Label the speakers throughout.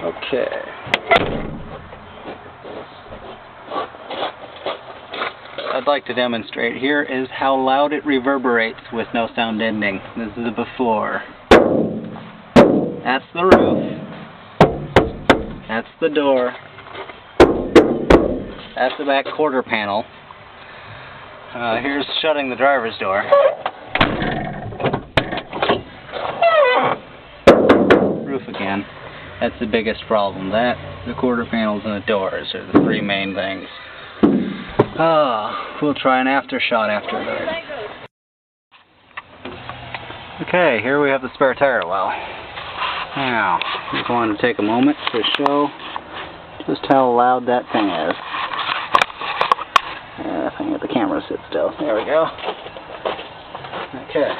Speaker 1: Okay. I'd like to demonstrate here is how loud it reverberates with no sound deadening. This is the before. That's the roof. That's the door. That's the back quarter panel. Here's shutting the driver's door. Roof again. That's the biggest problem. That, the quarter panels, and the doors are the three main things. We'll try an after shot after that. Okay, here we have the spare tire well. Now, I just wanted to take a moment to show just how loud that thing is. If I can get the camera to sit still. There we go. Okay.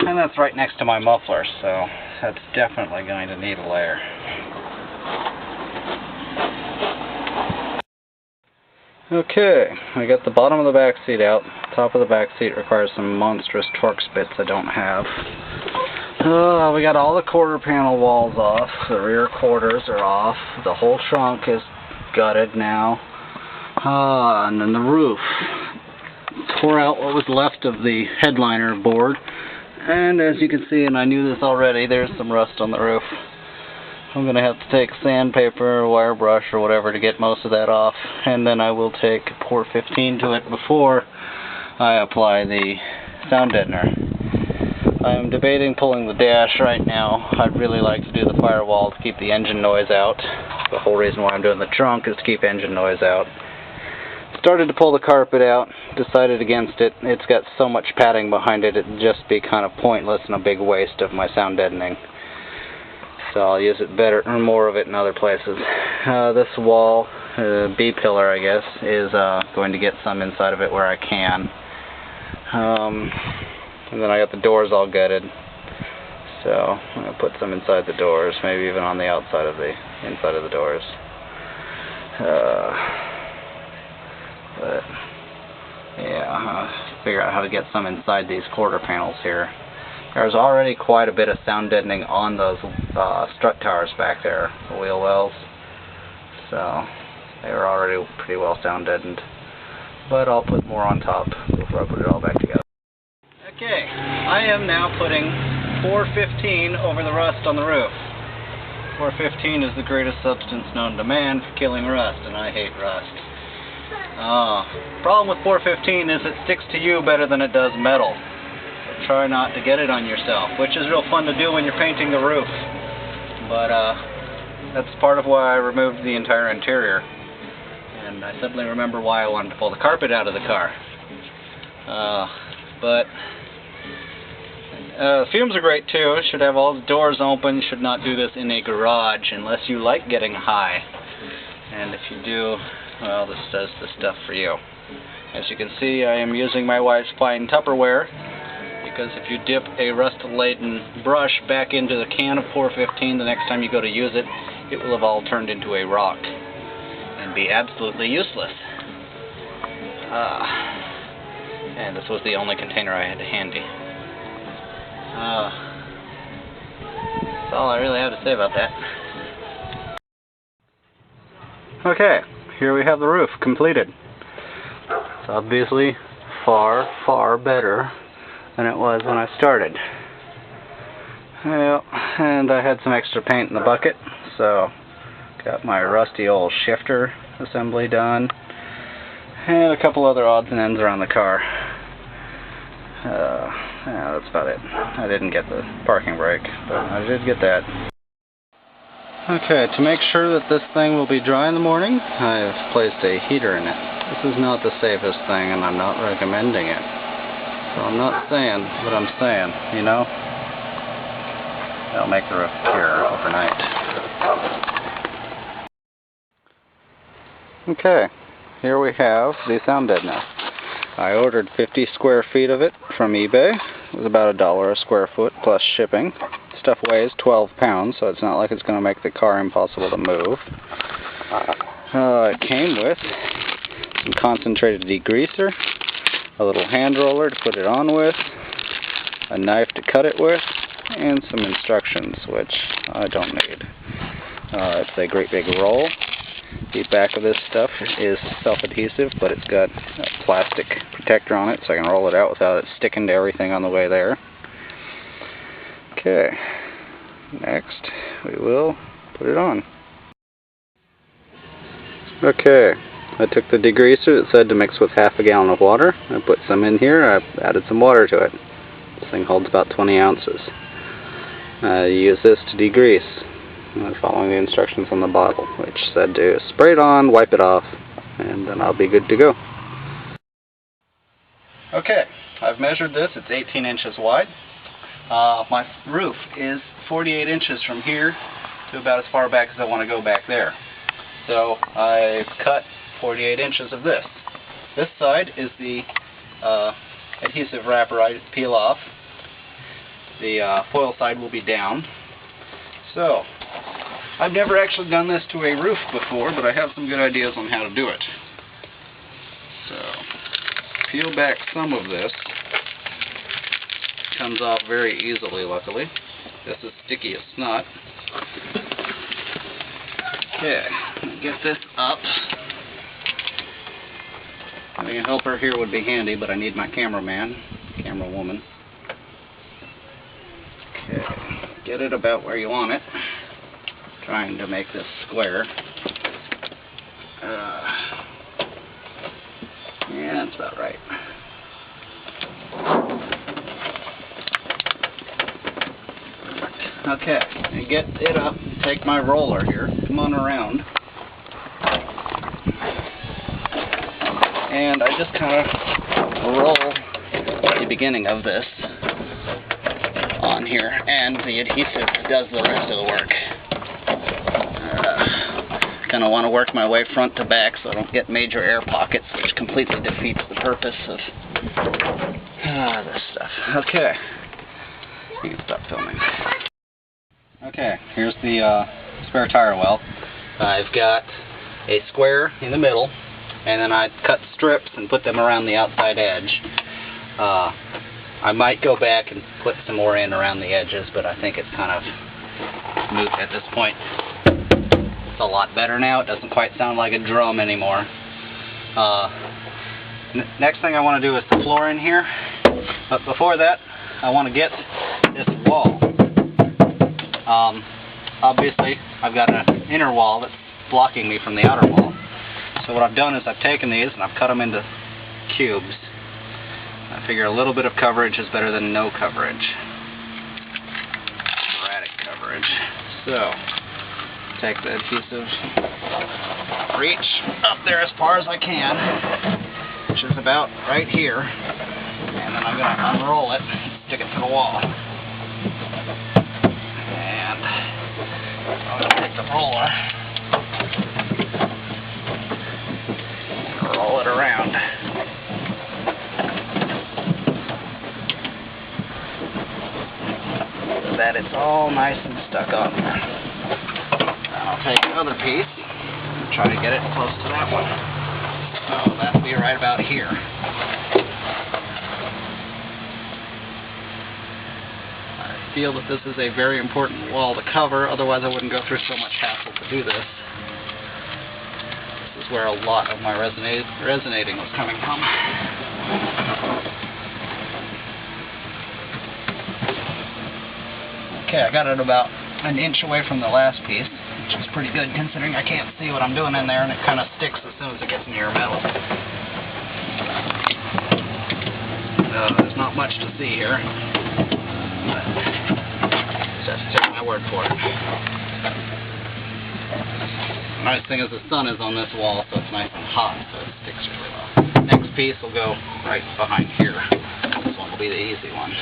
Speaker 1: And that's right next to my muffler, so that's definitely going to need a layer. Okay, I got the bottom of the back seat out. Top of the back seat requires some monstrous Torx bits I don't have. We got all the quarter panel walls off. The rear quarters are off. The whole trunk is gutted now. And then the roof. Tore out what was left of the headliner board. And as you can see, and I knew this already, there's some rust on the roof. I'm going to have to take sandpaper or wire brush or whatever to get most of that off. And then I will take pour 15 to it before I apply the sound deadener. I'm debating pulling the dash right now. I'd really like to do the firewall to keep the engine noise out. The whole reason why I'm doing the trunk is to keep engine noise out. Started to pull the carpet out, decided against it. It's got so much padding behind it, it'd just be kind of pointless and a big waste of my sound deadening. So I'll use it better, or more of it in other places. This wall, B-pillar I guess, is going to get some inside of it where I can. And then I got the doors all gutted. So I'm going to put some inside the doors, maybe even on the outside of the inside of the doors. But yeah, figure out how to get some inside these quarter panels here. There's already quite a bit of sound deadening on those strut towers back there, the wheel wells. So they were already pretty well sound deadened. But I'll put more on top before I put it all back together. Okay, I am now putting 415 over the rust on the roof. 415 is the greatest substance known to man for killing rust, and I hate rust. Problem with 415 is it sticks to you better than it does metal. So try not to get it on yourself, which is real fun to do when you're painting the roof. But that's part of why I removed the entire interior. And I suddenly remember why I wanted to pull the carpet out of the car. But fumes are great too. Should have all the doors open. Should not do this in a garage unless you like getting high. And if you do, well, this does the stuff for you. As you can see, I am using my wife's fine Tupperware, because if you dip a rust-laden brush back into the can of pour 15, the next time you go to use it, it will have all turned into a rock and be absolutely useless. And this was the only container I had handy. That's all I really have to say about that. Okay, here we have the roof completed. It's obviously far, far better than it was when I started. Well, and I had some extra paint in the bucket, so got my rusty old shifter assembly done, and a couple other odds and ends around the car. Yeah, that's about it. I didn't get the parking brake, but I did get that. Okay, to make sure that this thing will be dry in the morning, I've placed a heater in it. This is not the safest thing, and I'm not recommending it. So I'm not saying what I'm saying, you know? That'll make the roof cure overnight. Okay, here we have the sound deadener. I ordered 50 square feet of it from eBay. It was about $1 a square foot plus shipping. Stuff weighs 12 pounds, so it's not like it's going to make the car impossible to move. It came with some concentrated degreaser, a little hand roller to put it on with, a knife to cut it with, and some instructions, which I don't need. It's a great big roll. The back of this stuff is self-adhesive, but it's got a plastic protector on it, so I can roll it out without it sticking to everything on the way there. Okay, next we will put it on. Okay, I took the degreaser that said to mix with half a gallon of water. I put some in here. I've added some water to it. This thing holds about 20 ounces. I use this to degrease, following the instructions on the bottle, which said to spray it on, wipe it off, and then I'll be good to go. Okay, I've measured this. It's 18 inches wide. My roof is 48 inches from here to about as far back as I want to go back there. So I've cut 48 inches of this. This side is the adhesive wrapper I peel off. The foil side will be down. So I've never actually done this to a roof before, but I have some good ideas on how to do it. So peel back some of this. Comes off very easily, luckily. This is sticky as snot. Okay, get this up. Having a helper here would be handy, but I need my cameraman, camerawoman. Okay, get it about where you want it. Trying to make this square. Yeah, that's about right. Okay, and get it up, take my roller here, come on around, and I just kind of roll the beginning of this on here, and the adhesive does the rest of the work. Kind of want to work my way front to back so I don't get major air pockets, which completely defeats the purpose of this stuff. Okay, you can stop filming. Okay, here's the spare tire well. I've got a square in the middle, and then I cut strips and put them around the outside edge. I might go back and put some more in around the edges, but I think it's kind of moot at this point. It's a lot better now. It doesn't quite sound like a drum anymore. Next thing I want to do is the floor in here, but before that I want to get this wall. Obviously, I've got an inner wall that's blocking me from the outer wall. So what I've done is I've taken these and I've cut them into cubes. I figure a little bit of coverage is better than no coverage. Sporadic coverage. So, take the adhesive, reach up there as far as I can, which is about right here, and then I'm going to unroll it and stick it to the wall. I'm going to take the roller and roll it around. So that it's all nice and stuck on there. And I'll take another piece and try to get it close to that one. So that'll be right about here. I feel that this is a very important wall to cover, otherwise I wouldn't go through so much hassle to do this. This is where a lot of my resonating was coming from. Okay, I got it about an inch away from the last piece, which is pretty good considering I can't see what I'm doing in there, and it kind of sticks as soon as it gets near metal. There's not much to see here. Just take my word for it. The nice thing is the sun is on this wall, so it's nice and hot, so it sticks really well. Next piece will go right behind here. This one will be the easy one.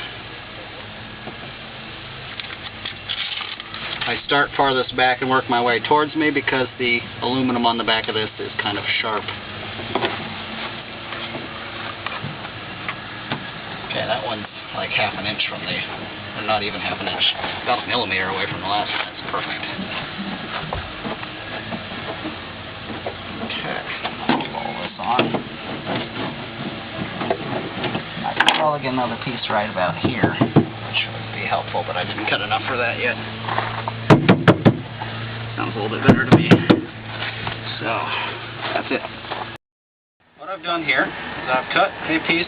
Speaker 1: I start farthest back and work my way towards me because the aluminum on the back of this is kind of sharp. Okay, that one's like half an inch from the, or not even half an inch, about a millimeter away from the last one. That's perfect. Okay, roll this on. I can probably get another piece right about here. which would be helpful, but I didn't cut enough for that yet. Sounds a little bit better to me. So, that's it. What I've done here is I've cut a piece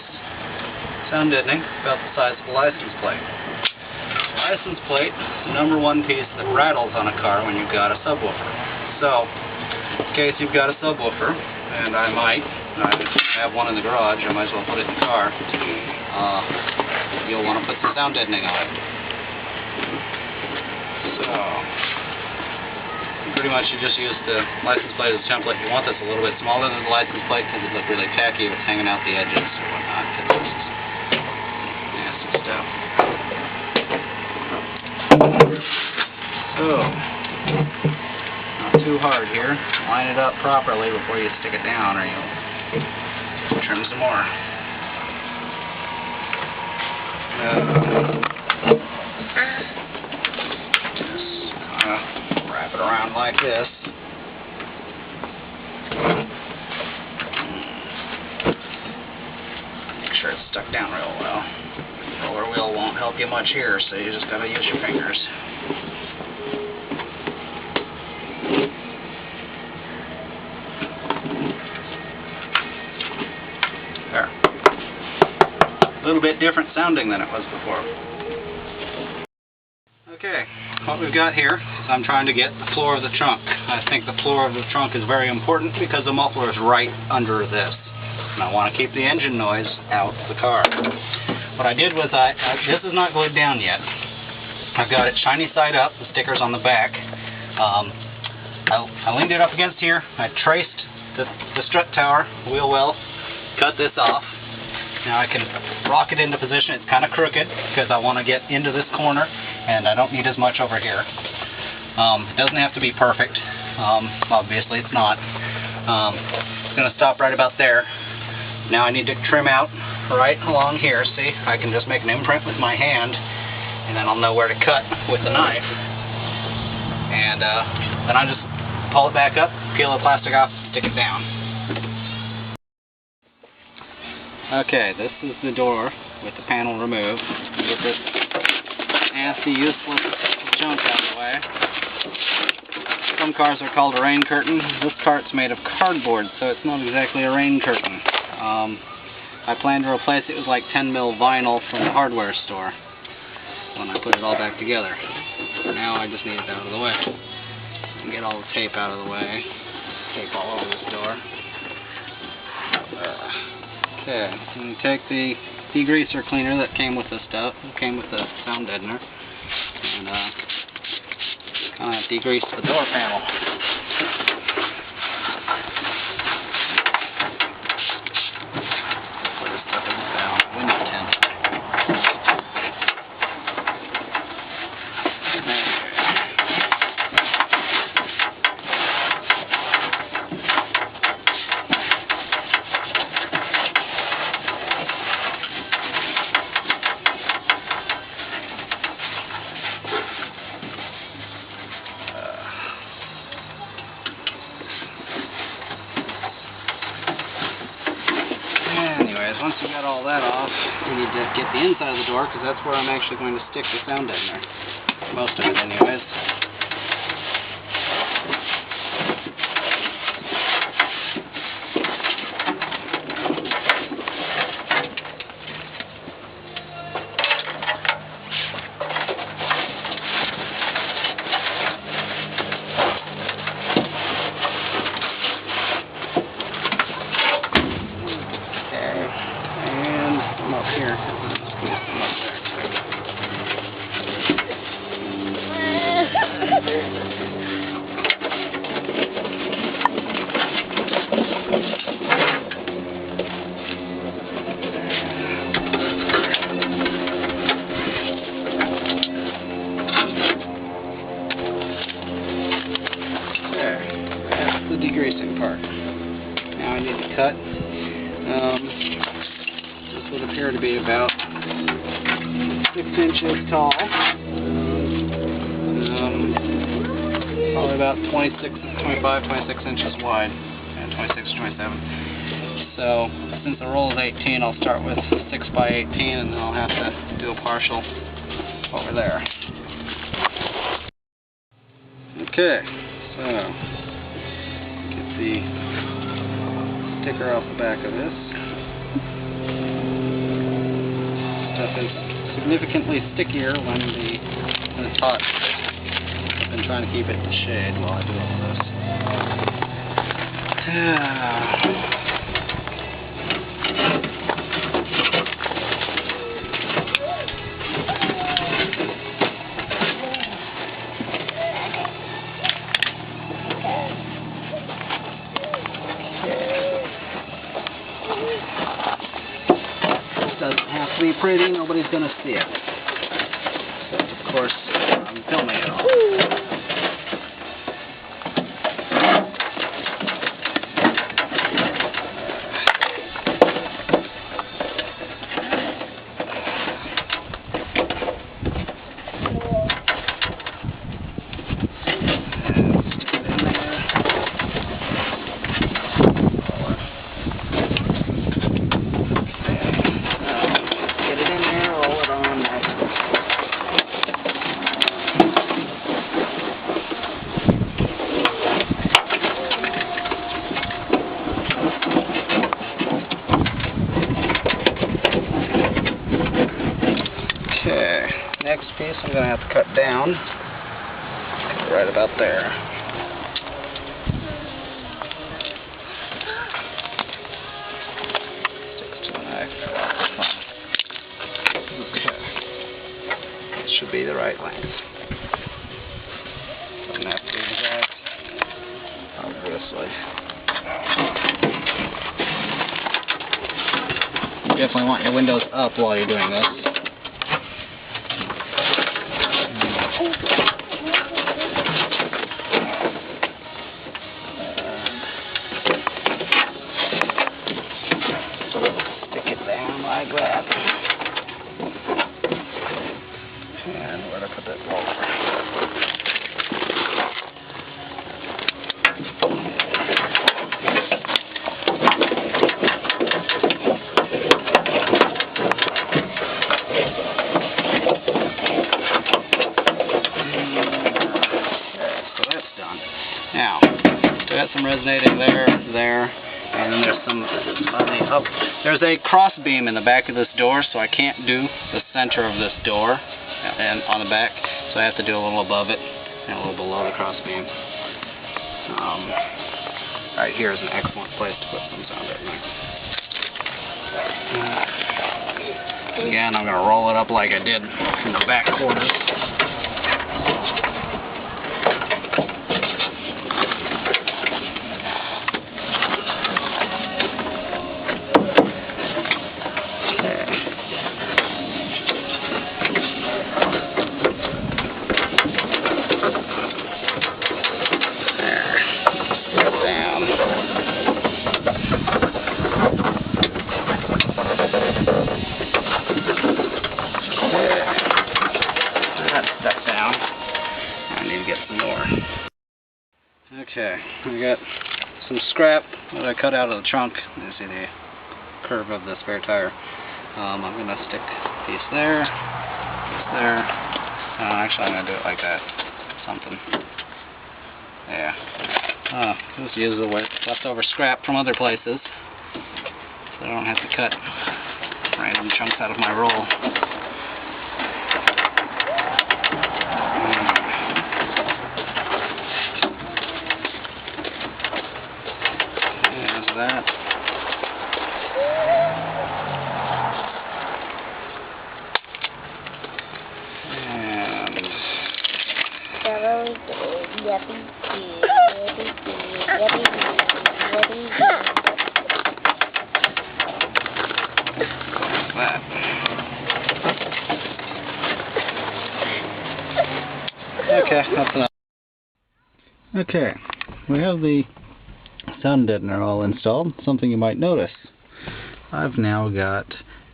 Speaker 1: sound deadening about the size of the license plate. The license plate is the #1 piece that rattles on a car when you've got a subwoofer. So, in case you've got a subwoofer, and I have one in the garage, I might as well put it in the car, you'll want to put some sound deadening on it. So, pretty much you just use the license plate as a template. You want this a little bit smaller than the license plate because it looks really tacky if it's hanging out the edges or whatnot. Nasty stuff. So, not too hard here. Line it up properly before you stick it down or you'll trim some more. Just wrap it around like this. Make sure it's stuck down real well. The roller wheel won't help you much here, so you just gotta use your fingers. There. A little bit different sounding than it was before. Okay, what we've got here is I'm trying to get the floor of the trunk. I think the floor of the trunk is very important because the muffler is right under this. And I want to keep the engine noise out of the car. What I did was this is not glued down yet. I've got it shiny side up, the sticker's on the back. I leaned it up against here. I traced the strut tower, wheel well, cut this off. Now I can rock it into position. It's kind of crooked because I want to get into this corner and I don't need as much over here. It doesn't have to be perfect. Obviously it's not. It's going to stop right about there. Now I need to trim out right along here. See, I can just make an imprint with my hand and then I'll know where to cut with the knife. And then I just pull it back up, peel the plastic off, stick it down. Okay, this is the door with the panel removed. Get this nasty, useless junk out of the way. Some cars are called a rain curtain. This cart's made of cardboard, so it's not exactly a rain curtain. I plan to replace it with like 10 mil vinyl from the hardware store when I put it all back together. For now, I just need it out of the way. And get all the tape out of the way. Tape all over this door. Okay, I'm going to take the degreaser cleaner that came with the stuff, came with the sound deadener, and kind of degrease the door panel. Put this stuff in the window tint. Anyways, once you got all that off, you need to get the inside of the door because that's where I'm actually going to stick the sound deadener. Most of it, anyways. Here. That's the degreasing part. Now I need to cut. This would appear to be about 6 inches tall. Probably about 25, 26 inches wide. And 26, 27. So since the roll is 18, I'll start with 6 by 18 and then I'll have to do a partial over there. Okay, so get the sticker off the back of this. Stuff is significantly stickier when it's hot. I've been trying to keep it in the shade while I do all this. Doesn't have to be pretty, nobody's going to see it. Except, of course, I'm filming it all. Okay, next piece I'm going to have to cut down right about there. Sticks to the knife. Okay, this should be the right length. Doesn't have to be exact, obviously. You definitely want your windows up while you're doing this. Stick it down like that. And where to put that roller? Now, got some resonating there, and then there's some on the up. There's a cross beam in the back of this door, so I can't do the center of this door and on the back, so I have to do a little above it and a little below the cross beam. Right here is an excellent place to put some sound deadening. Again, I'm going to roll it up like I did in the back corners. Okay, I got some scrap that I cut out of the trunk. You see the curve of the spare tire. I'm going to stick a piece there, actually I'm going to do it like that. Something. Yeah. Just use the leftover scrap from other places, so I don't have to cut random chunks out of my roll. That. And that. Okay, that's enough. Okay, we have the Sound Deadener all installed. Something you might notice, I've now got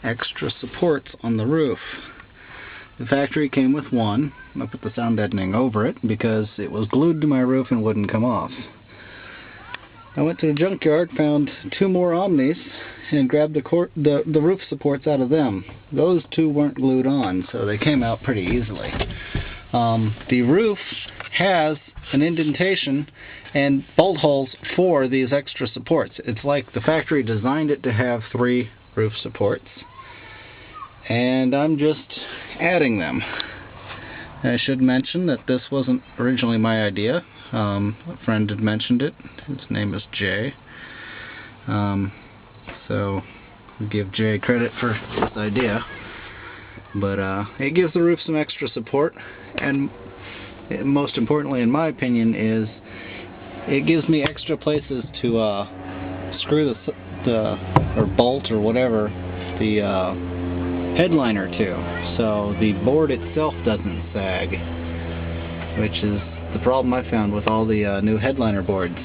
Speaker 1: extra supports on the roof. The factory came with one. I put the sound deadening over it because it was glued to my roof and wouldn't come off. I went to the junkyard, found 2 more Omnis, and grabbed the roof supports out of them. Those 2 weren't glued on, so they came out pretty easily. The roof has an indentation and bolt holes for these extra supports. It's like the factory designed it to have 3 roof supports, and I'm just adding them. I should mention that this wasn't originally my idea. A friend had mentioned it. His name is Jay. So we give Jay credit for this idea. But it gives the roof some extra support, and most importantly, in my opinion, is it gives me extra places to screw or bolt or whatever the headliner to, so the board itself doesn't sag, which is the problem I found with all the new headliner boards.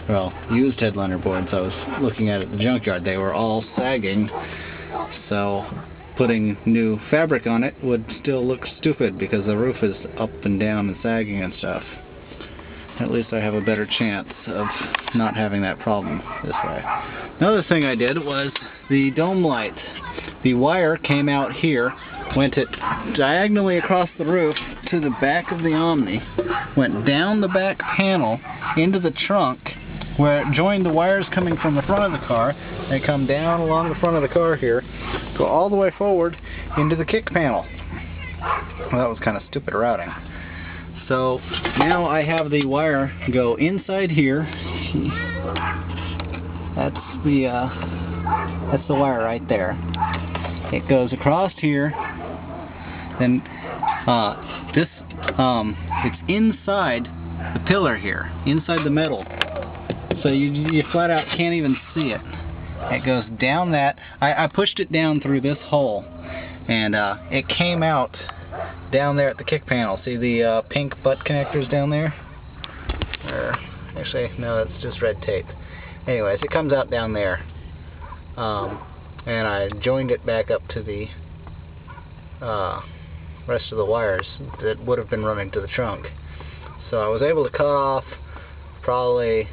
Speaker 1: Well, used headliner boards I was looking at the junkyard. They were all sagging, so putting new fabric on it would still look stupid because the roof is up and down and sagging and stuff. At least I have a better chance of not having that problem this way. Another thing I did was the dome light. The wire came out here, went it diagonally across the roof to the back of the Omni, went down the back panel into the trunk where it joined the wires coming from the front of the car. They come down along the front of the car here, go all the way forward into the kick panel. Well, that was kind of stupid routing. So now I have the wire go inside here. That's the wire right there. It goes across here. Then it's inside the pillar here, inside the metal. So you flat out can't even see it. It goes down that. I pushed it down through this hole, and it came out down there at the kick panel. See the pink butt connectors down there? Actually, no, that's just red tape. Anyways, it comes out down there. And I joined it back up to the rest of the wires that would have been running to the trunk. So I was able to cut off probably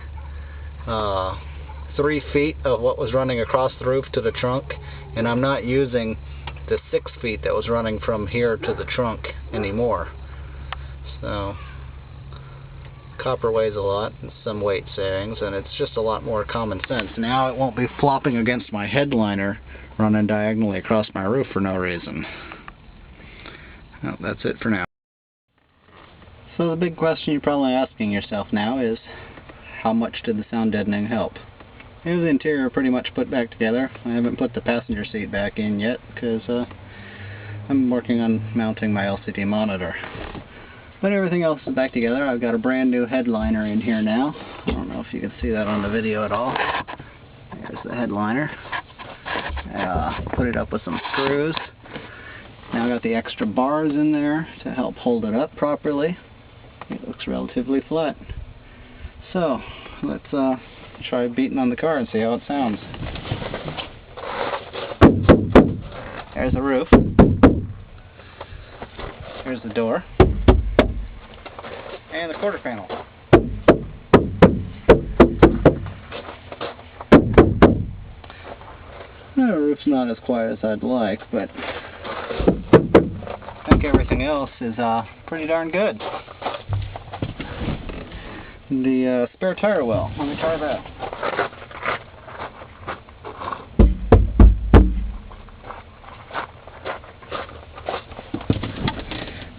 Speaker 1: 3 feet of what was running across the roof to the trunk, and I'm not using the 6 feet that was running from here to the trunk anymore. So copper weighs a lot, some weight savings, and it's just a lot more common sense. Now it won't be flopping against my headliner running diagonally across my roof for no reason. Well, that's it for now. So the big question you're probably asking yourself now is, how much did the sound deadening help? Here's the interior pretty much put back together. I haven't put the passenger seat back in yet because I'm working on mounting my LCD monitor. But everything else is back together. I've got a brand new headliner in here now. I don't know if you can see that on the video at all. There's the headliner. Put it up with some screws. Now I got the extra bars in there to help hold it up properly. It looks relatively flat. So let's try beating on the car and see how it sounds. There's the roof. Here's the door. And the quarter panel. The roof's not as quiet as I'd like, but I think everything else is pretty darn good. The spare tire well. Let me try that.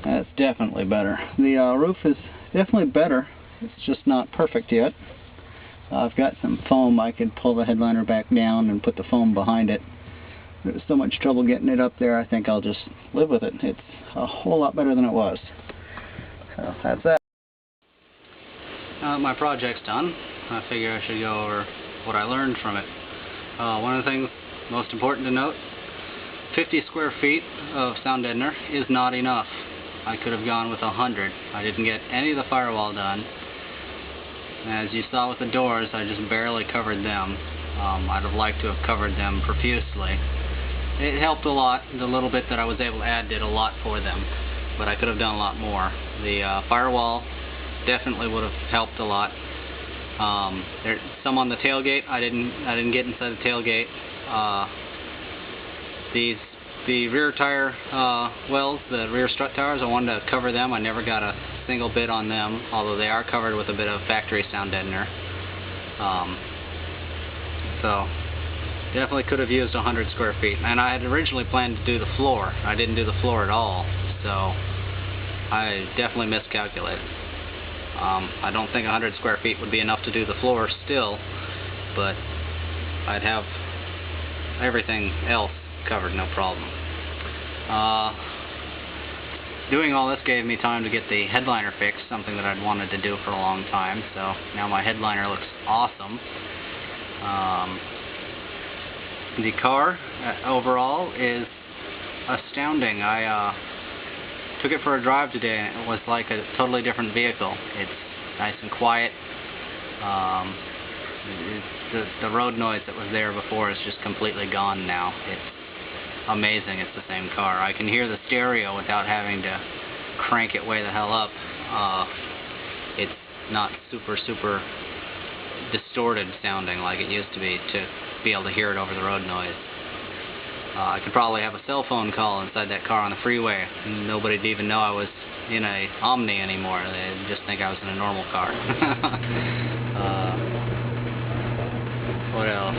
Speaker 1: That's definitely better. The roof is definitely better. It's just not perfect yet. I've got some foam. I could pull the headliner back down and put the foam behind it. There's so much trouble getting it up there, I think I'll just live with it. It's a whole lot better than it was. So that's that. Now that my project's done, I figure I should go over what I learned from it. One of the things most important to note, 50 square feet of Sound Deadener is not enough. I could have gone with 100. I didn't get any of the firewall done. As you saw with the doors, I just barely covered them. I'd have liked to have covered them profusely. It helped a lot. The little bit that I was able to add did a lot for them, but I could have done a lot more. The firewall definitely would have helped a lot. There's some on the tailgate. I didn't get inside the tailgate. The rear tire wells, the rear strut towers, I wanted to cover them. I never got a single bit on them, although they are covered with a bit of factory Sound Deadener. So definitely could have used 100 square feet. And I had originally planned to do the floor. I didn't do the floor at all, so I definitely miscalculated. I don't think 100 square feet would be enough to do the floor still, but I'd have everything else covered, no problem. Doing all this gave me time to get the headliner fixed, something that I'd wanted to do for a long time, so now my headliner looks awesome. The car overall is astounding. I took it for a drive today and it was like a totally different vehicle. It's nice and quiet. The road noise that was there before is just completely gone now. It's amazing. It's the same car. I can hear the stereo without having to crank it way the hell up. It's not super distorted sounding like it used to be able to hear it over the road noise. I could probably have a cell phone call inside that car on the freeway and nobody'd even know I was in a Omni anymore. They'd just think I was in a normal car. What else?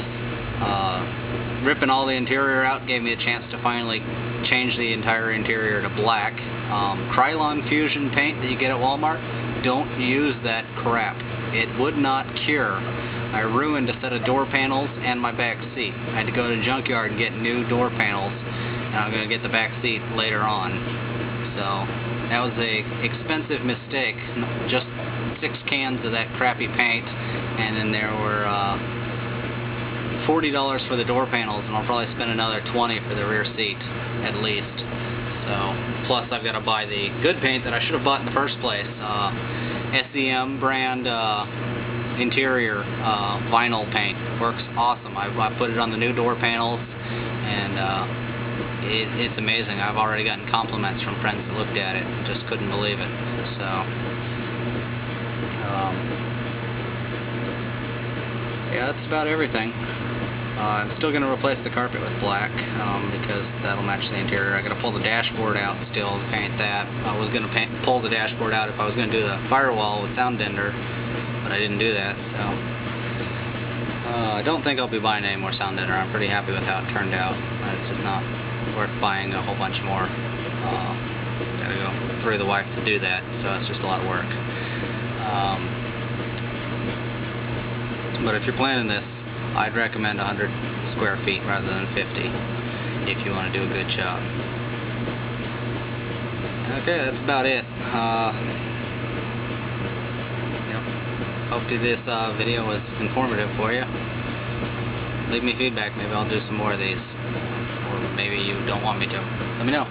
Speaker 1: Ripping all the interior out gave me a chance to finally change the entire interior to black. Krylon Fusion paint that you get at Walmart, don't use that crap. It would not cure. I ruined a set of door panels and my back seat. I had to go to the junkyard and get new door panels, and I'm going to get the back seat later on. So that was a expensive mistake. Just 6 cans of that crappy paint, and then there were $40 for the door panels, and I'll probably spend another $20 for the rear seat at least. So plus I've got to buy the good paint that I should have bought in the first place. SEM brand interior vinyl paint. Works awesome. I put it on the new door panels, and it's amazing. I've already gotten compliments from friends that looked at it and just couldn't believe it. So yeah, that's about everything. I'm still going to replace the carpet with black because that'll match the interior. I got to pull the dashboard out still to paint that. I was going to pull the dashboard out if I was going to do the firewall with Sound Deadener, but I didn't do that. So I don't think I'll be buying any more Sound Deadener. I'm pretty happy with how it turned out. It's just not worth buying a whole bunch more. Got to go through the wife to do that, so it's just a lot of work. But if you're planning this, I'd recommend 100 square feet rather than 50 if you want to do a good job. Okay, that's about it. Hopefully this video was informative for you. Leave me feedback. Maybe I'll do some more of these. Or maybe you don't want me to. Let me know.